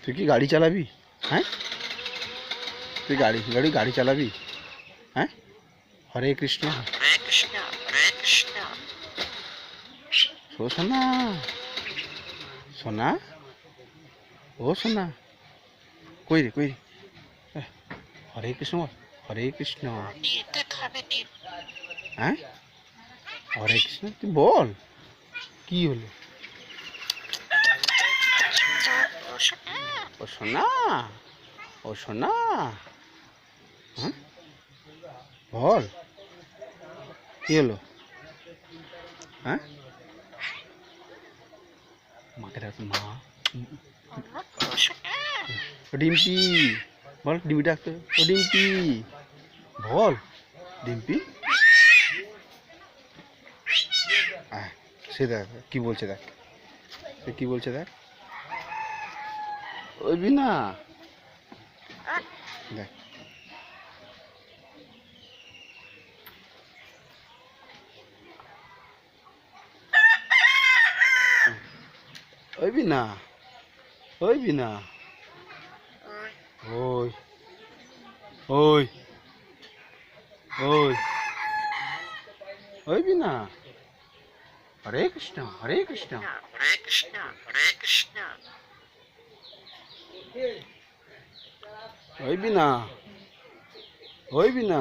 তুই কি গাড়ি চালাবি? হ্যাঁ, তুই গাড়ি চালাবি? হ্যাঁ, হরে কৃষ্ণ। ও সোনা, সোনা, ও সোনা, কই রে কই রে? হরে কৃষ্ণ বল, হরে কৃষ্ণ। হ্যাঁ, হরে কৃষ্ণ তুই বল, কি হলো? ও সোনা, ও সোনা, হ্যাঁ বল, কি হলো? হ্যাঁ, মাকে ডাক, মা। ও ডিম্পি, বল ডিম্পি ডাকতে, ও ডিম্পি বল, ডিম্পি। সে দেখ কি বলছে, দেখ সে কি বলছে, দেখ ওই বিনা, দেখ ওই বিনা, ওই বিনা, ওই ওই ওই ওই বিনা, হরে কৃষ্ণ, হরে কৃষ্ণ, ওই বিনা, ওই বিনা,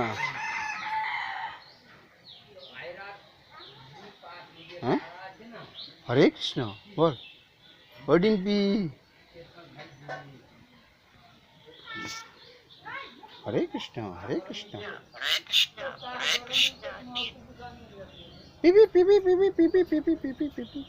হ্যাঁ, হরে কৃষ্ণ বল, ওই ডিম্পি, হরে কৃষ্ণ, হরে কৃষ্ণ, পিপি পিপি পিপি পিপি পিপি পিপি পিপি।